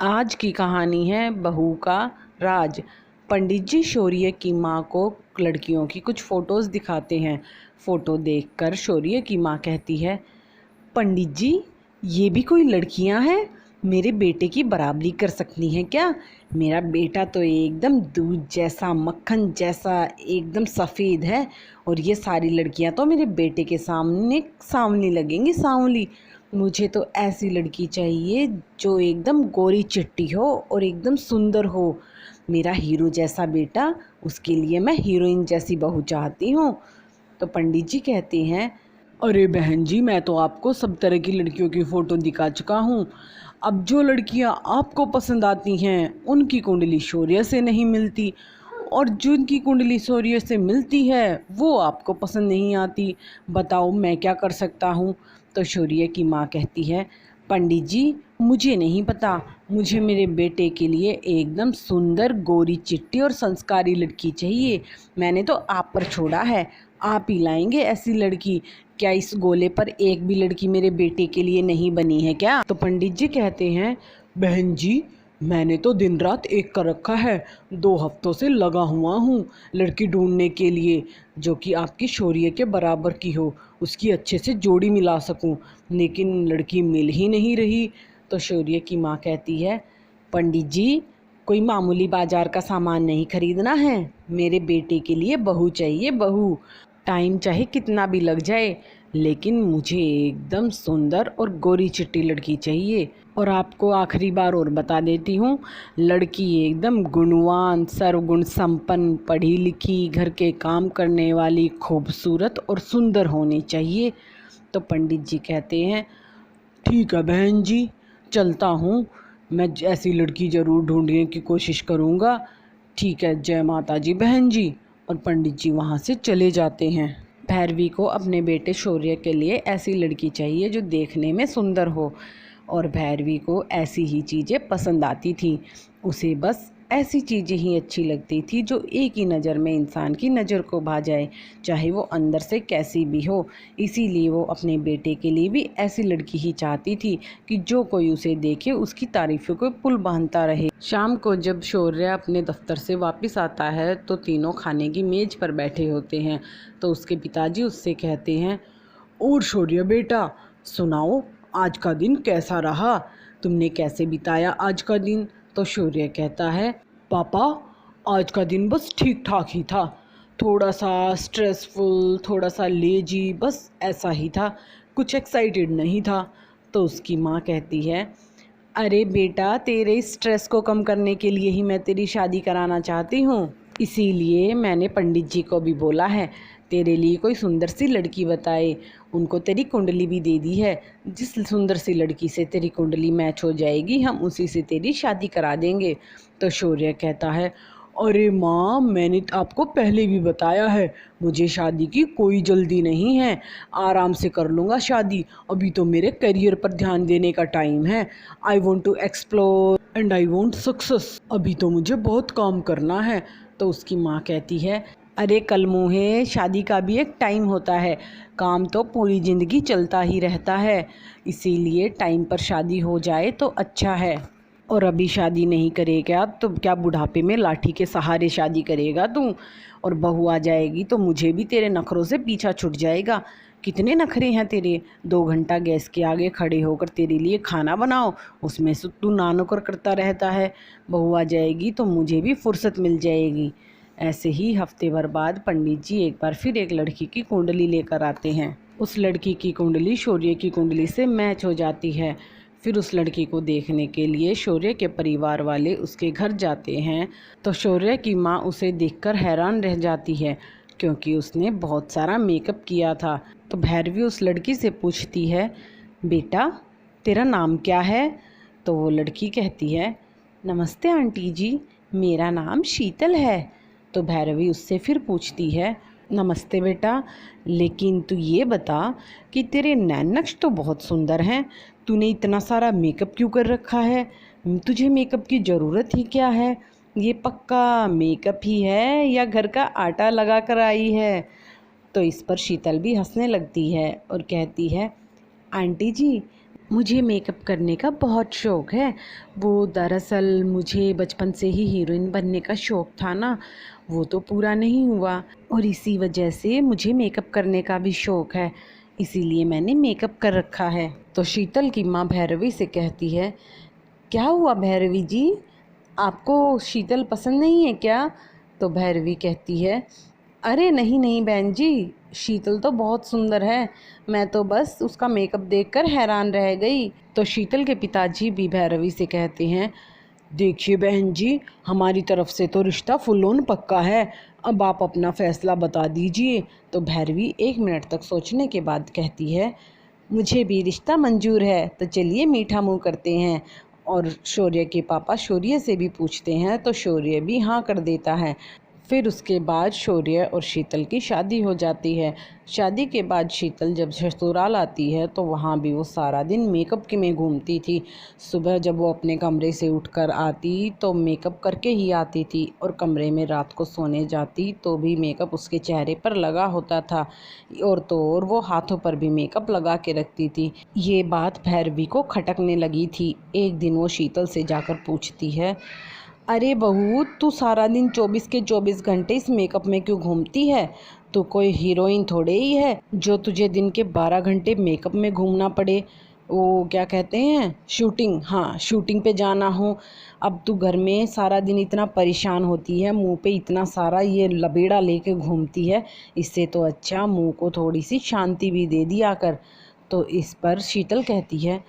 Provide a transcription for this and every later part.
आज की कहानी है बहू का राज। पंडित जी शौर्य की माँ को लड़कियों की कुछ फ़ोटोज़ दिखाते हैं। फ़ोटो देखकर शौर्य की माँ कहती है, पंडित जी ये भी कोई लड़कियां हैं? मेरे बेटे की बराबरी कर सकती हैं क्या? मेरा बेटा तो एकदम दूध जैसा, मक्खन जैसा, एकदम सफ़ेद है और ये सारी लड़कियां तो मेरे बेटे के सामने सांवली लगेंगी, सांवली। मुझे तो ऐसी लड़की चाहिए जो एकदम गोरी चिट्टी हो और एकदम सुंदर हो। मेरा हीरो जैसा बेटा, उसके लिए मैं हीरोइन जैसी बहू चाहती हूँ। तो पंडित जी कहते हैं, अरे बहन जी, मैं तो आपको सब तरह की लड़कियों की फ़ोटो दिखा चुका हूँ। अब जो लड़कियाँ आपको पसंद आती हैं उनकी कुंडली शौर्य से नहीं मिलती, और जिनकी कुंडली शौर्य से मिलती है वो आपको पसंद नहीं आती। बताओ मैं क्या कर सकता हूँ? तो शौर्य की माँ कहती है, पंडित जी मुझे नहीं पता, मुझे मेरे बेटे के लिए एकदम सुंदर, गोरी चिट्टी और संस्कारी लड़की चाहिए। मैंने तो आप पर छोड़ा है, आप ही लाएंगे ऐसी लड़की। क्या इस गोले पर एक भी लड़की मेरे बेटे के लिए नहीं बनी है क्या? तो पंडित जी कहते हैं, बहन जी मैंने तो दिन रात एक कर रखा है, 2 हफ्तों से लगा हुआ हूँ लड़की ढूंढने के लिए जो कि आपकी शौर्य के बराबर की हो, उसकी अच्छे से जोड़ी मिला सकूँ, लेकिन लड़की मिल ही नहीं रही। तो शौर्य की माँ कहती है, पंडित जी कोई मामूली बाजार का सामान नहीं खरीदना है, मेरे बेटे के लिए बहू चाहिए, बहू। टाइम चाहे कितना भी लग जाए, लेकिन मुझे एकदम सुंदर और गोरी चिट्टी लड़की चाहिए। और आपको आखिरी बार और बता देती हूँ, लड़की एकदम गुणवान, सर्वगुण संपन्न, पढ़ी लिखी, घर के काम करने वाली, खूबसूरत और सुंदर होनी चाहिए। तो पंडित जी कहते हैं, ठीक है बहन जी, चलता हूँ, मैं ऐसी लड़की ज़रूर ढूंढने की कोशिश करूँगा। ठीक है, जय माता जी बहन जी। और पंडित जी वहाँ से चले जाते हैं। भैरवी को अपने बेटे शौर्य के लिए ऐसी लड़की चाहिए जो देखने में सुंदर हो, और भैरवी को ऐसी ही चीज़ें पसंद आती थी। उसे बस ऐसी चीज़ें ही अच्छी लगती थी जो एक ही नज़र में इंसान की नज़र को भा जाए, चाहे वो अंदर से कैसी भी हो। इसीलिए वो अपने बेटे के लिए भी ऐसी लड़की ही चाहती थी कि जो कोई उसे देखे उसकी तारीफ़ों को पुल बांधता रहे। शाम को जब शौर्य अपने दफ्तर से वापस आता है तो तीनों खाने की मेज़ पर बैठे होते हैं। तो उसके पिताजी उससे कहते हैं, और शौर्य बेटा सुनाओ, आज का दिन कैसा रहा? तुमने कैसे बिताया आज का दिन? तो शौर्य कहता है, पापा आज का दिन बस ठीक ठाक ही था, थोड़ा सा स्ट्रेसफुल, थोड़ा सा लेजी, बस ऐसा ही था, कुछ एक्साइटेड नहीं था। तो उसकी माँ कहती है, अरे बेटा तेरे इस स्ट्रेस को कम करने के लिए ही मैं तेरी शादी कराना चाहती हूँ, इसीलिए मैंने पंडित जी को भी बोला है तेरे लिए कोई सुंदर सी लड़की बताए। उनको तेरी कुंडली भी दे दी है, जिस सुंदर सी लड़की से तेरी कुंडली मैच हो जाएगी हम उसी से तेरी शादी करा देंगे। तो शौर्य कहता है, अरे माँ मैंने आपको पहले भी बताया है, मुझे शादी की कोई जल्दी नहीं है, आराम से कर लूँगा शादी, अभी तो मेरे करियर पर ध्यान देने का टाइम है। I want to explore and I want success, अभी तो मुझे बहुत काम करना है। तो उसकी माँ कहती है, अरे कल मुँहे, शादी का भी एक टाइम होता है, काम तो पूरी ज़िंदगी चलता ही रहता है, इसीलिए टाइम पर शादी हो जाए तो अच्छा है। और अभी शादी नहीं करेगा तो क्या बुढ़ापे में लाठी के सहारे शादी करेगा तू? और बहू आ जाएगी तो मुझे भी तेरे नखरों से पीछा छूट जाएगा। कितने नखरे हैं तेरे, 2 घंटा गैस के आगे खड़े होकर तेरे लिए खाना बनाओ, उसमें से तू ना नुकर करता रहता है। बहू आ जाएगी तो मुझे भी फुर्सत मिल जाएगी। ऐसे ही हफ्ते भर बाद पंडित जी एक बार फिर एक लड़की की कुंडली लेकर आते हैं। उस लड़की की कुंडली शौर्य की कुंडली से मैच हो जाती है। फिर उस लड़की को देखने के लिए शौर्य के परिवार वाले उसके घर जाते हैं। तो शौर्य की माँ उसे देखकर हैरान रह जाती है, क्योंकि उसने बहुत सारा मेकअप किया था। तो भैरवी उस लड़की से पूछती है, बेटा तेरा नाम क्या है? तो वो लड़की कहती है, नमस्ते आंटी जी, मेरा नाम शीतल है। तो भैरवी उससे फिर पूछती है, नमस्ते बेटा, लेकिन तू ये बता कि तेरे नैन नक्श तो बहुत सुंदर हैं, तूने इतना सारा मेकअप क्यों कर रखा है? तुझे मेकअप की ज़रूरत ही क्या है? ये पक्का मेकअप ही है या घर का आटा लगा कर आई है? तो इस पर शीतल भी हंसने लगती है और कहती है, आंटी जी मुझे मेकअप करने का बहुत शौक़ है। वो दरअसल मुझे बचपन से ही हीरोइन बनने का शौक़ था ना, वो तो पूरा नहीं हुआ और इसी वजह से मुझे मेकअप करने का भी शौक़ है, इसीलिए मैंने मेकअप कर रखा है। तो शीतल की माँ भैरवी से कहती है, क्या हुआ भैरवी जी, आपको शीतल पसंद नहीं है क्या? तो भैरवी कहती है, अरे नहीं नहीं बहन जी, शीतल तो बहुत सुंदर है, मैं तो बस उसका मेकअप देखकर हैरान रह गई। तो शीतल के पिताजी भी भैरवी से कहते हैं, देखिए बहन जी, हमारी तरफ से तो रिश्ता फुल ऑन पक्का है, अब आप अपना फैसला बता दीजिए। तो भैरवी 1 मिनट तक सोचने के बाद कहती है, मुझे भी रिश्ता मंजूर है, तो चलिए मीठा मुंह करते हैं। और शौर्य के पापा शौर्य से भी पूछते हैं तो शौर्य भी हाँ कर देता है। फिर उसके बाद शौर्य और शीतल की शादी हो जाती है। शादी के बाद शीतल जब ससुराल आती है तो वहाँ भी वो सारा दिन मेकअप के में घूमती थी। सुबह जब वो अपने कमरे से उठकर आती तो मेकअप करके ही आती थी और कमरे में रात को सोने जाती तो भी मेकअप उसके चेहरे पर लगा होता था और तो और वो हाथों पर भी मेकअप लगा के रखती थी। ये बात भैरवी को खटकने लगी थी। एक दिन वो शीतल से जाकर पूछती है, अरे बहू, तू सारा दिन 24 के 24 घंटे इस मेकअप में क्यों घूमती है? तू कोई हीरोइन थोड़े ही है जो तुझे दिन के 12 घंटे मेकअप में घूमना पड़े। वो क्या कहते हैं, शूटिंग, हाँ शूटिंग पे जाना हो। अब तू घर में सारा दिन इतना परेशान होती है, मुंह पे इतना सारा ये लबेड़ा लेके घूमती है, इससे तो अच्छा मुंह को थोड़ी सी शांति भी दे दिया कर। तो इस पर शीतल कहती है,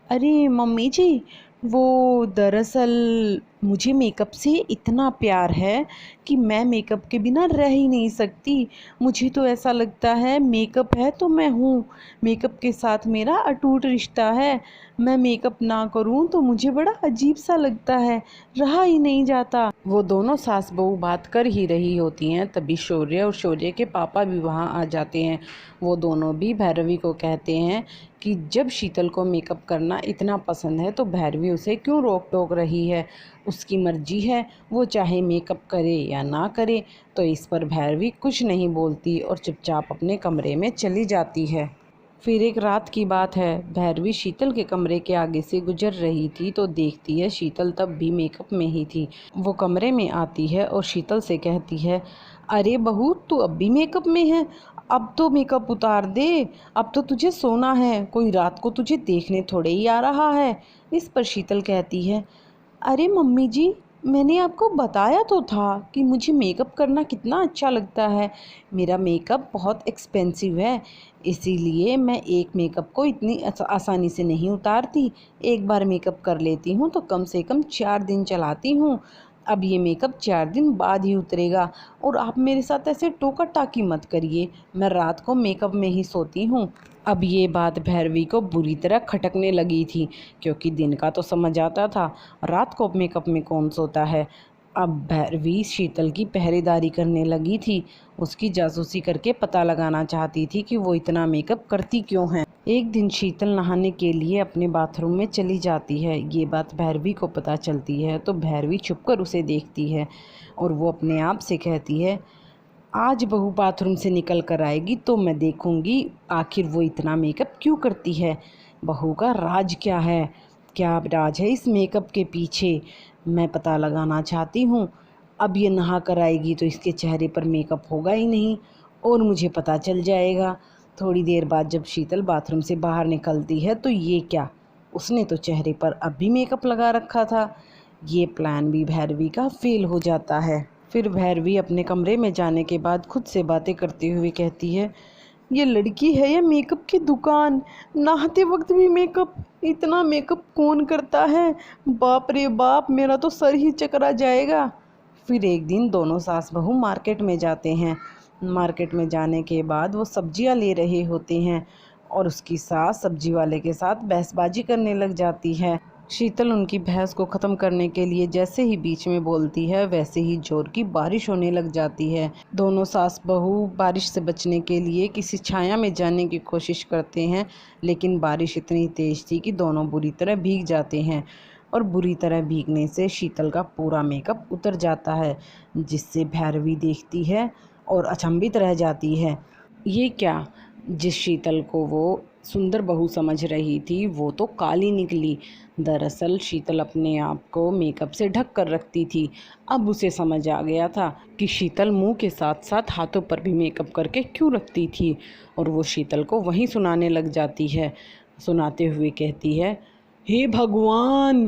अरे मम्मी जी, वो दरअसल मुझे मेकअप से इतना प्यार है कि मैं मेकअप के बिना रह ही नहीं सकती। मुझे तो ऐसा लगता है मेकअप है तो मैं हूँ, मेकअप के साथ मेरा अटूट रिश्ता है। मैं मेकअप ना करूँ तो मुझे बड़ा अजीब सा लगता है, रहा ही नहीं जाता। वो दोनों सास बहू बात कर ही रही होती हैं, तभी शौर्य और शौर्य के पापा भी वहाँ आ जाते हैं। वो दोनों भी भैरवी को कहते हैं कि जब शीतल को मेकअप करना इतना पसंद है तो भैरवी उसे क्यों रोक टोक रही है, उसकी मर्जी है, वो चाहे मेकअप करे या ना करे। तो इस पर भैरवी कुछ नहीं बोलती और चुपचाप अपने कमरे में चली जाती है। फिर एक रात की बात है, भैरवी शीतल के कमरे के आगे से गुजर रही थी तो देखती है शीतल तब भी मेकअप में ही थी। वो कमरे में आती है और शीतल से कहती है, अरे बहू, तू अब भी मेकअप में है, अब तो मेकअप उतार दे, अब तो तुझे सोना है, कोई रात को तुझे देखने थोड़े ही आ रहा है। इस पर शीतल कहती है, अरे मम्मी जी, मैंने आपको बताया तो था कि मुझे मेकअप करना कितना अच्छा लगता है। मेरा मेकअप बहुत एक्सपेंसिव है, इसीलिए मैं एक मेकअप को इतनी आसानी से नहीं उतारती। एक बार मेकअप कर लेती हूँ तो कम से कम 4 दिन चलाती हूँ। अब ये मेकअप 4 दिन बाद ही उतरेगा और आप मेरे साथ ऐसे टोका टाकी मत करिए, मैं रात को मेकअप में ही सोती हूँ। अब ये बात भैरवी को बुरी तरह खटकने लगी थी, क्योंकि दिन का तो समझ आता था, रात को मेकअप में कौन सोता है। अब भैरवी शीतल की पहरेदारी करने लगी थी, उसकी जासूसी करके पता लगाना चाहती थी कि वो इतना मेकअप करती क्यों है। एक दिन शीतल नहाने के लिए अपने बाथरूम में चली जाती है। ये बात भैरवी को पता चलती है तो भैरवी छुपकर उसे देखती है और वो अपने आप से कहती है, आज बहू बाथरूम से निकल कर आएगी तो मैं देखूंगी आखिर वो इतना मेकअप क्यों करती है। बहू का राज क्या है, क्या राज है इस मेकअप के पीछे, मैं पता लगाना चाहती हूँ। अब ये नहा कर आएगी तो इसके चेहरे पर मेकअप होगा ही नहीं और मुझे पता चल जाएगा। थोड़ी देर बाद जब शीतल बाथरूम से बाहर निकलती है तो ये क्या, उसने तो चेहरे पर अब भी मेकअप लगा रखा था। ये प्लान भी भैरवी का फेल हो जाता है। फिर भैरवी अपने कमरे में जाने के बाद खुद से बातें करती हुई कहती है, ये लड़की है या मेकअप की दुकान, नहाते वक्त भी मेकअप, इतना मेकअप कौन करता है, बाप रे बाप, मेरा तो सर ही चकरा जाएगा। फिर एक दिन दोनों सास बहू मार्केट में जाते हैं। मार्केट में जाने के बाद वो सब्जियां ले रहे होते हैं और उसकी सास सब्जी वाले के साथ बहसबाजी करने लग जाती है। शीतल उनकी बहस को ख़त्म करने के लिए जैसे ही बीच में बोलती है वैसे ही जोर की बारिश होने लग जाती है। दोनों सास बहू बारिश से बचने के लिए किसी छाया में जाने की कोशिश करते हैं, लेकिन बारिश इतनी तेज़ थी कि दोनों बुरी तरह भीग जाते हैं और बुरी तरह भीगने से शीतल का पूरा मेकअप उतर जाता है, जिससे भैरवी देखती है और अचंभित रह जाती है। ये क्या, जिस शीतल को वो सुंदर बहू समझ रही थी वो तो काली निकली। दरअसल शीतल अपने आप को मेकअप से ढक कर रखती थी। अब उसे समझ आ गया था कि शीतल मुंह के साथ साथ हाथों पर भी मेकअप करके क्यों रखती थी, और वो शीतल को वहीं सुनाने लग जाती है। सुनाते हुए कहती है, हे भगवान,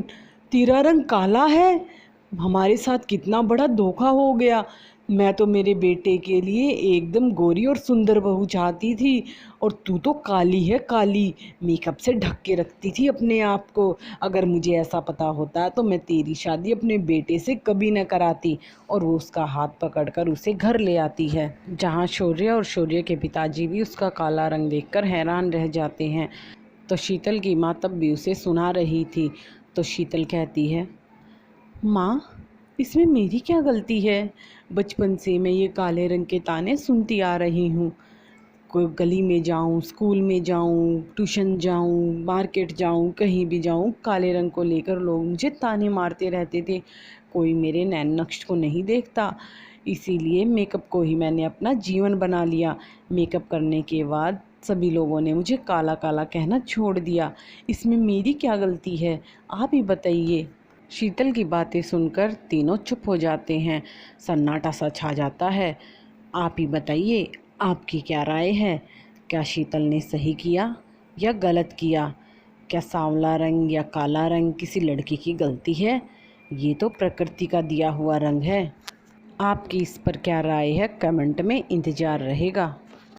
तेरा रंग काला है, हमारे साथ कितना बड़ा धोखा हो गया। मैं तो मेरे बेटे के लिए एकदम गोरी और सुंदर बहू चाहती थी, और तू तो काली है काली, मेकअप से ढक के रखती थी अपने आप को। अगर मुझे ऐसा पता होता तो मैं तेरी शादी अपने बेटे से कभी न कराती। और वो उसका हाथ पकड़कर उसे घर ले आती है, जहाँ शौर्य और शौर्य के पिताजी भी उसका काला रंग देखकर हैरान रह जाते हैं। तो शीतल की माँ तब भी उसे सुना रही थी। तो शीतल कहती है, माँ, इसमें मेरी क्या गलती है? बचपन से मैं ये काले रंग के ताने सुनती आ रही हूँ। कोई गली में जाऊँ, स्कूल में जाऊँ, ट्यूशन जाऊँ, मार्केट जाऊँ, कहीं भी जाऊँ, काले रंग को लेकर लोग मुझे ताने मारते रहते थे। कोई मेरे नैन नक्श को नहीं देखता, इसीलिए मेकअप को ही मैंने अपना जीवन बना लिया। मेकअप करने के बाद सभी लोगों ने मुझे काला काला कहना छोड़ दिया। इसमें मेरी क्या गलती है? आप ही बताइए। शीतल की बातें सुनकर तीनों चुप हो जाते हैं। सन्नाटा सा छा जाता है। आप ही बताइए, आपकी क्या राय है? क्या शीतल ने सही किया या गलत किया? क्या सांवला रंग या काला रंग किसी लड़की की गलती है? ये तो प्रकृति का दिया हुआ रंग है। आपकी इस पर क्या राय है? कमेंट में इंतज़ार रहेगा।